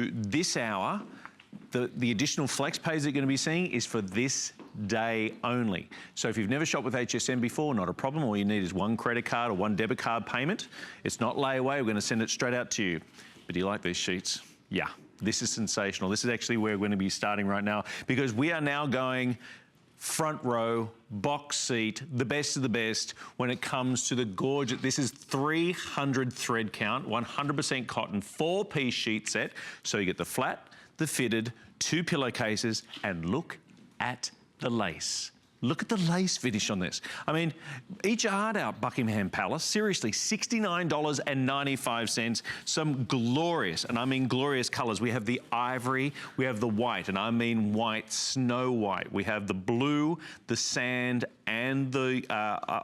to this hour. The additional flex pays that you're going to be seeing is for this day only. So if you've never shopped with HSN before, not a problem. All you need is one credit card or one debit card payment. It's not layaway. We're going to send it straight out to you. But do you like these sheets? Yeah, this is sensational. This is actually where we're going to be starting right now, because we are now going front row, box seat, the best of the best when it comes to the gorgeous. This is 300 thread count, 100% cotton, 4-piece sheet set. So you get the flat, the fitted, 2 pillowcases, and look at the lace. Look at the lace finish on this. I mean, each yard out Buckingham Palace, seriously, $69.95. Some glorious, and I mean glorious colors. We have the ivory, we have the white, and I mean white, snow white. We have the blue, the sand, and the,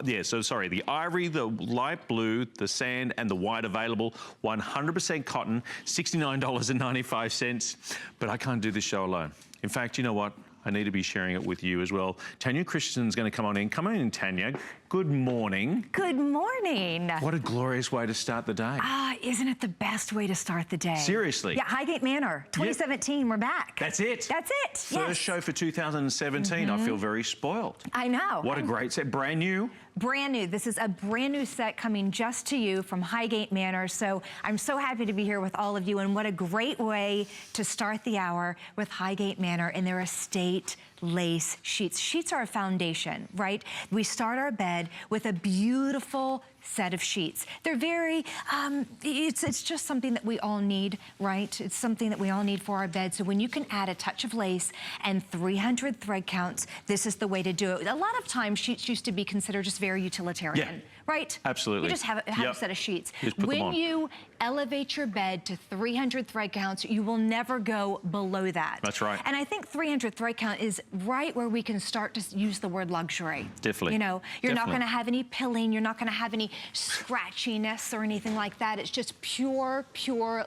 the ivory, the light blue, the sand, and the white available. 100% cotton, $69.95. But I can't do this show alone. In fact, you know what? I need to be sharing it with you as well. Tanya Christensen's going to come on in. Come on in, Tanya. Good morning. Good morning. What a glorious way to start the day. Isn't it the best way to start the day? Seriously. Yeah, Highgate Manor, 2017, we're back. That's it. That's it, First show for 2017. I feel very spoiled. I know. What a great set. Brand new. Brand new. This is a brand new set coming just to you from Highgate Manor. So I'm so happy to be here with all of you, and what a great way to start the hour with Highgate Manor and their estate lace sheets. Sheets are a foundation, right? We start our bed with a beautiful set of sheets. They're very, it's just something that we all need, right? It's something that we all need for our bed. So when you can add a touch of lace and 300 thread counts, this is the way to do it. A lot of times sheets used to be considered just very utilitarian, right? Absolutely. You just have a set of sheets. When you elevate your bed to 300 thread counts, you will never go below that. That's right. And I think 300 thread count is right where we can start to use the word luxury. Definitely. You know, you're not going to have any pilling, you're not going to have any scratchiness or anything like that. It's just pure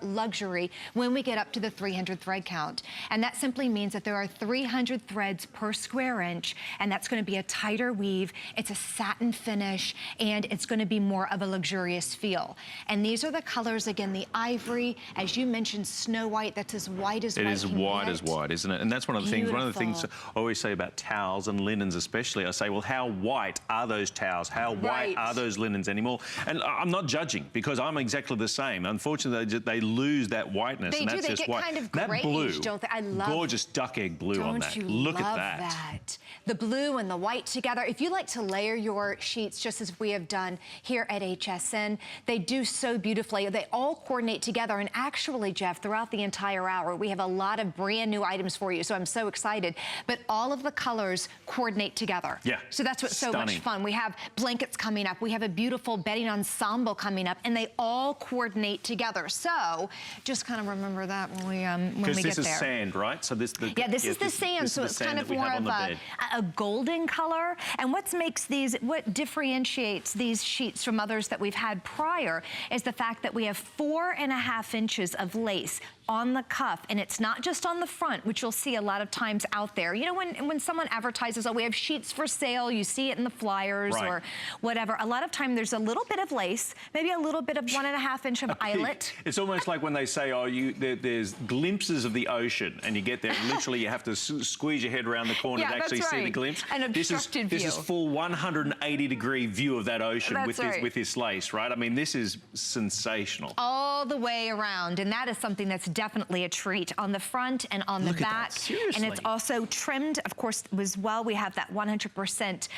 luxury when we get up to the 300 thread count. And that simply means that there are 300 threads per square inch, and that's going to be a tighter weave. It's a satin finish, and it's going to be more of a luxurious feel. And these are the colors, again, the ivory, as you mentioned, snow white. That's as white as white. It is white as white, isn't it? And that's one of the things, one of the things I always say about towels and linens especially. I say, well, how white are those towels? How white are those linens anymore? And I'm not judging, because I'm exactly the same. Unfortunately, they lose that whiteness. They and do. That's they just get white. kind of that grayish, blue, don't they? I love gorgeous duck egg blue on that. Look at that. The blue and the white together. If you like to layer your sheets, just as we have done here at HSN, they do so beautifully. They all coordinate together. And actually, Jeff, throughout the entire hour, we have a lot of brand new items for you. So I'm so excited. But all of the colors coordinate together. Yeah. So that's what's so much fun. We have blankets coming up. We have a beautiful bedding ensemble coming up, and they all coordinate together. So just kind of remember that when we get there. Because this is sand, right? So this this is the sand. So it's kind of more of a golden color. And what differentiates these sheets from others that we've had prior is the fact that we have 4.5 inches of lace on the cuff, and it's not just on the front, which you'll see a lot of times out there. You know, when someone advertises, oh, we have sheets for sale, you see it in the flyers or whatever. A lot of time there's a little bit of lace, maybe a little bit of 1.5 inch of eyelet. It's almost like when they say, oh, there's glimpses of the ocean, and you get there, and literally you have to squeeze your head around the corner to actually see the glimpse. An obstructed view. This is full 180-degree view of that ocean with this lace, right? I mean, this is sensational. All the way around, and that is something that's definitely a treat on the front and on the back. And it's also trimmed, of course, as well. We have that 100%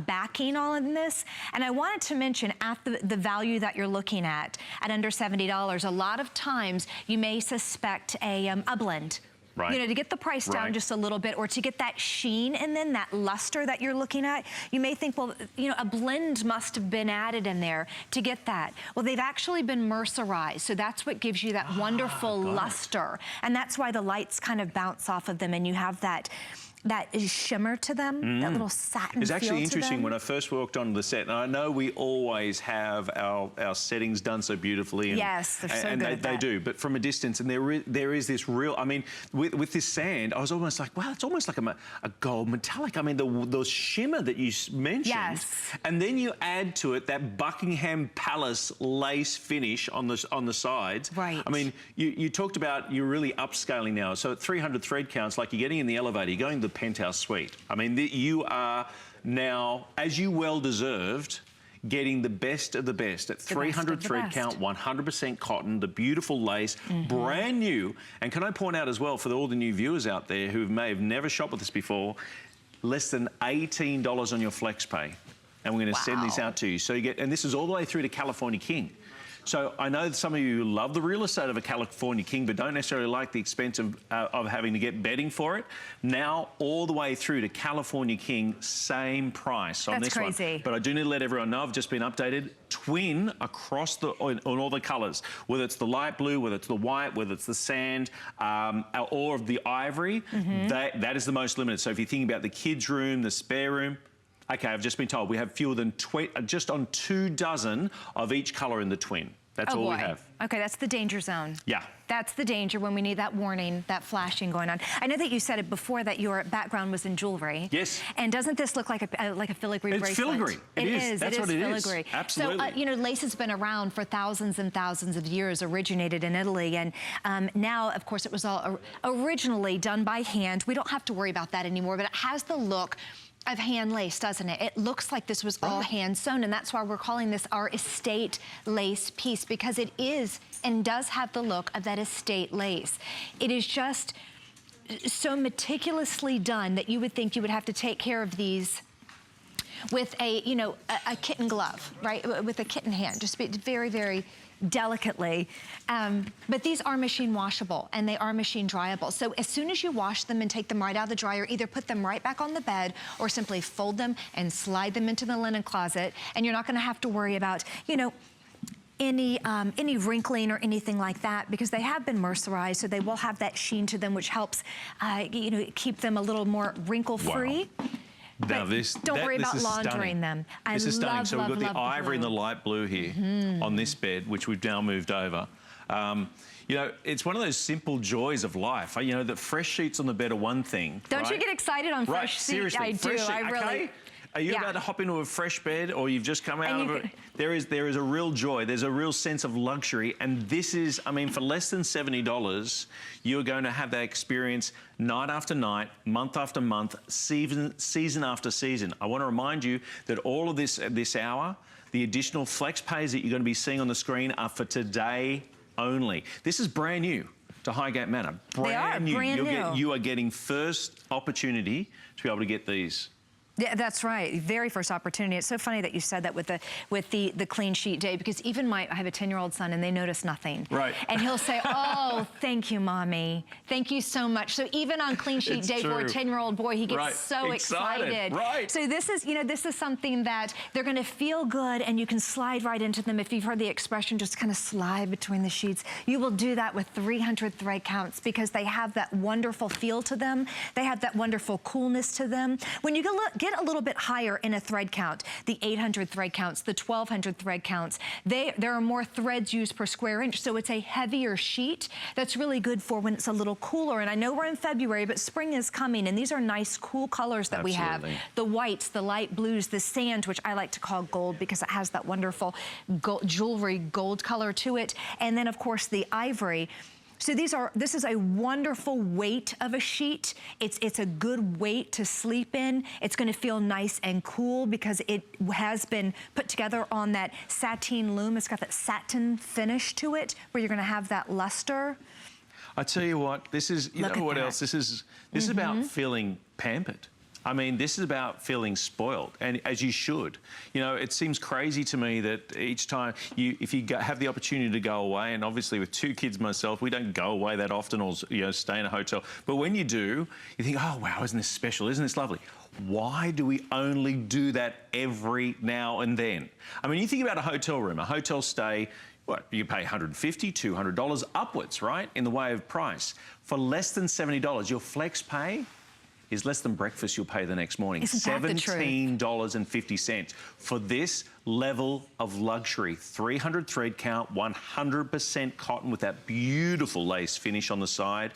backing on this. And I wanted to mention, at the value that you're looking at under $70, a lot of times you may suspect a blend. You know, to get the price down just a little bit, or to get that sheen and then that luster that you're looking at, you may think, well, you know, a blend must have been added in there to get that. Well, they've actually been mercerized, so that's what gives you that wonderful luster. And that's why the lights kind of bounce off of them, and you have that that shimmer to them, that little satin It's actually feel interesting. to them. When I first walked onto the set, and I know we always have our settings done so beautifully. And, yes, they're so good at they that. do, but from a distance, and there is this real, I mean, with this sand, I was almost like, wow, it's almost like a gold metallic. I mean, the shimmer that you mentioned. Yes. And then you add to it that Buckingham Palace lace finish on the sides. Right. I mean, you talked about you're really upscaling now. So at 300 thread counts, like you're getting in the elevator, you're going to the penthouse suite. I mean, you are now, as you well deserved, getting the best of the best at 300 thread count, 100% cotton, the beautiful lace, brand new. And can I point out as well, for all the new viewers out there who may have never shopped with us before, less than $18 on your flex pay. And we're going to send these out to you. So you get, and this is all the way through to California King. So I know that some of you love the real estate of a California King, but don't necessarily like the expense of having to get bedding for it. Now, all the way through to California King, same price on this one. But I do need to let everyone know, I've just been updated. Twin across on all the colours, whether it's the light blue, whether it's the white, whether it's the sand, or the ivory, that is the most limited. So if you think about the kids' room, the spare room, okay, I've just been told we have fewer than just on 24 of each colour in the twin. That's all we have. Okay, that's the danger zone. Yeah. That's the danger when we need that warning, that flashing going on. I know that you said it before that your background was in jewelry. Yes. And doesn't this look like a filigree bracelet? It's filigree. It is. That's what it is. Filigree. Absolutely. So, you know, lace has been around for thousands and thousands of years, originated in Italy. And now, of course, it was all originally done by hand. We don't have to worry about that anymore, but it has the look of hand lace, doesn't it? It looks like this was all hand sewn, and that's why we're calling this our estate lace piece, because it is and does have the look of that estate lace. It is just so meticulously done that you would think you would have to take care of these with a, you know, a kitten glove, right? With a kitten hand, just very, very delicately. But these are machine washable and they are machine dryable. So as soon as you wash them and take them right out of the dryer, either put them right back on the bed or simply fold them and slide them into the linen closet, and you're not gonna have to worry about, you know, any wrinkling or anything like that, because they have been mercerized, so they will have that sheen to them, which helps, you know, keep them a little more wrinkle-free. Wow. Now don't worry about laundering them. This is stunning. So we've got the ivory and the light blue here on this bed, which we've now moved over. You know, it's one of those simple joys of life. You know, that fresh sheets on the bed are one thing. Don't you get excited on fresh sheets? Seriously, I do. I really. Okay? Are you about to hop into a fresh bed, or you've just come out of it? There is a real joy. There's a real sense of luxury, and this is, I mean, for less than $70, you're going to have that experience night after night, month after month, season after season. I want to remind you that all of this hour, the additional flex pays that you're going to be seeing on the screen are for today only. This is brand new to Highgate Manor. Brand new. You are getting first opportunity to be able to get these. Yeah, that's right. Very first opportunity. It's so funny that you said that with the clean sheet day, because even I have a 10-year-old son and they notice nothing. Right. And he'll say, oh, thank you, Mommy. Thank you so much. So even on clean sheet day for a 10-year-old boy, he gets so excited. Right. So this is, you know, this is something that they're going to feel good and you can slide right into them. If you've heard the expression, just kind of slide between the sheets, you will do that with 300 thread counts, because they have that wonderful feel to them. They have that wonderful coolness to them. When you get a little bit higher in a thread count, the 800 thread counts, the 1200 thread counts, there are more threads used per square inch, so it's a heavier sheet that's really good for when it's a little cooler. And I know we're in February, but spring is coming, and these are nice, cool colors that we have. The whites, the light blues, the sand, which I like to call gold because it has that wonderful jewelry gold color to it, and then, of course, the ivory. So this is a wonderful weight of a sheet. It's a good weight to sleep in. It's gonna feel nice and cool because it has been put together on that sateen loom. It's got that satin finish to it where you're gonna have that luster. I tell you what, this is, you know what else? This is about feeling pampered. I mean, this is about feeling spoiled, and as you should. You know, it seems crazy to me that each time if you have the opportunity to go away, and obviously with 2 kids myself, we don't go away that often or, you know, stay in a hotel. But when you do, you think, oh, wow, isn't this special? Isn't this lovely? Why do we only do that every now and then? I mean, you think about a hotel room, a hotel stay, what, you pay $150, $200 upwards, right, in the way of price. For less than $70, your flex pay is less than breakfast you'll pay the next morning. Isn't that the truth? $17.50 for this level of luxury. 300 thread count, 100% cotton with that beautiful lace finish on the side.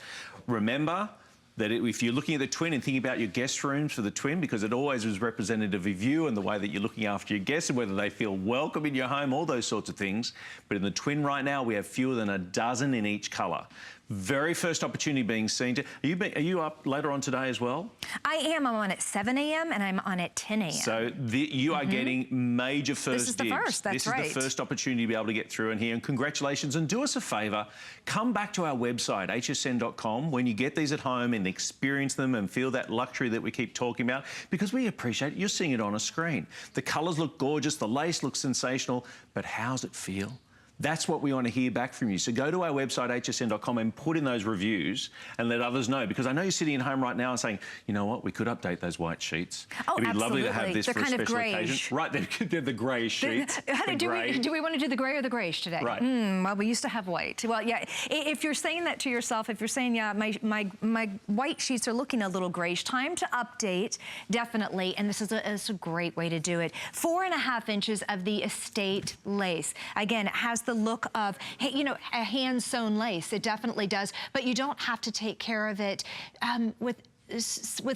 Remember that if you're looking at the twin and thinking about your guest rooms for the twin, because it always is representative of you and the way that you're looking after your guests and whether they feel welcome in your home, all those sorts of things. But in the twin right now, we have fewer than a dozen in each colour. Very first opportunity being seen. Are you up later on today as well? I am. I'm on at 7 a.m. and I'm on at 10 a.m. So you are getting major first This is the dibs. first, that's right. This is the first opportunity to be able to get through in here. And congratulations. And do us a favour, come back to our website, hsn.com, when you get these at home and experience them and feel that luxury that we keep talking about, because we appreciate you're seeing it on a screen. The colours look gorgeous, the lace looks sensational, but how's it feel? That's what we want to hear back from you. So go to our website, hsn.com, and put in those reviews and let others know. Because I know you're sitting at home right now and saying, you know what, we could update those white sheets. Oh, It'd be absolutely. lovely to have this They're for a kind of special greyish. occasion. Right, they're the grey sheets. Do we want to do the grey or the greyish today? Right. Well, we used to have white. Well, yeah, if you're saying that to yourself, if you're saying, yeah, my white sheets are looking a little greyish, time to update, definitely. And this is a great way to do it. 4.5 inches of the estate lace. Again, it has the look of, hey, you know, a hand-sewn lace. It definitely does. But you don't have to take care of it with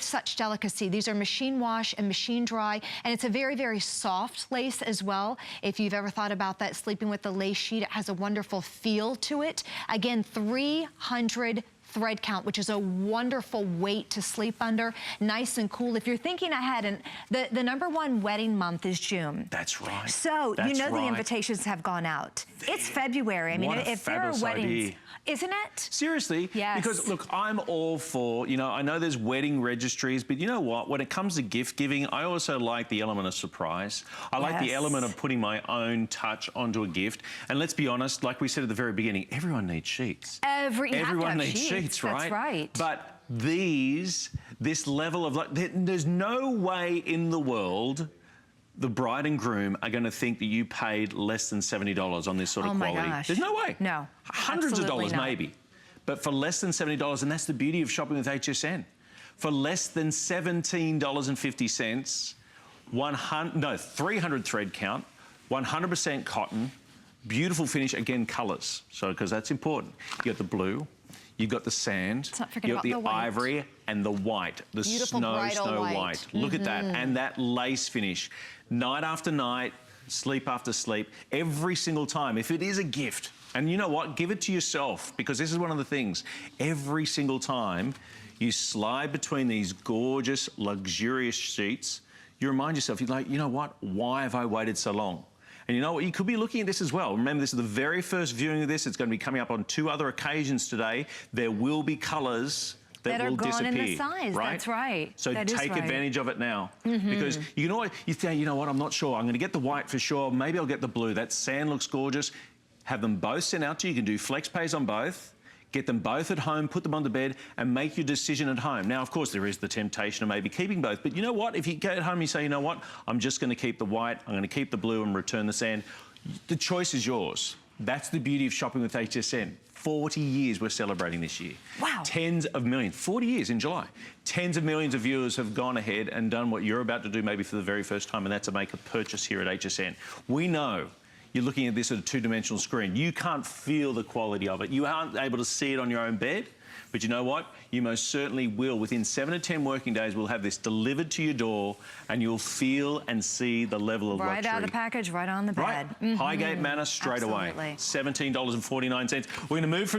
such delicacy. These are machine wash and machine dry, and it's a very, very soft lace as well. If you've ever thought about that, sleeping with the lace sheet, it has a wonderful feel to it. Again, 300 thread count, which is a wonderful weight to sleep under, nice and cool. If you're thinking ahead, and the #1 wedding month is June. That's right. So That's you know right. the invitations have gone out. It's February. I mean, What a if there are fabulous weddings, idea. isn't it? Seriously, Yes. because look, I'm all for, you know, I know there's wedding registries, but you know what? When it comes to gift giving, I also like the element of surprise. I like the Yes. element of putting my own touch onto a gift. And let's be honest, like we said at the very beginning, everyone needs sheets. Everyone needs sheets, right? That's right. But this level of, like, there's no way in the world the bride and groom are going to think that you paid less than $70 on this sort of quality. Oh my gosh. There's no way. No. Hundreds of dollars not. maybe. But for less than $70, and that's the beauty of shopping with HSN. For less than $17.50, 300 thread count, 100% cotton, beautiful finish, again, colours. So, because that's important. You got the blue, you've got the sand, Let's not forget you've got the about the white. ivory and the white, the Beautiful snow bridal white. white. Look at that, and that lace finish. Night after night, sleep after sleep, every single time. If it is a gift, and you know what, give it to yourself, because this is one of the things. Every single time you slide between these gorgeous, luxurious sheets, you remind yourself, you're like, you know what, why have I waited so long? And you know what, you could be looking at this as well. Remember, this is the very first viewing of this. It's going to be coming up on 2 other occasions today. There will be colours that will gone disappear, in the size. right? That's right. So that take advantage of it now, because you can always, you think, you know what, I'm not sure. I'm going to get the white for sure. Maybe I'll get the blue. That sand looks gorgeous. Have them both sent out to you. You can do flex pays on both. Get them both at home, put them on the bed, and make your decision at home. Now, of course, there is the temptation of maybe keeping both, but you know what? If you go at home and you say, you know what, I'm just going to keep the white, I'm going to keep the blue and return the sand, the choice is yours. That's the beauty of shopping with HSN. 40 years we're celebrating this year. Wow. Tens of millions, 40 years in July. Tens of millions of viewers have gone ahead and done what you're about to do maybe for the very first time, and that's to make a purchase here at HSN. We know you're looking at this at a 2-dimensional screen. You can't feel the quality of it. You aren't able to see it on your own bed. But you know what? You most certainly will. Within 7 to 10 working days, we'll have this delivered to your door, and you'll feel and see the level of luxury. Right out of the package, right on the bed. Right. Highgate Manor straight away. Absolutely. $17.49. We're going to move from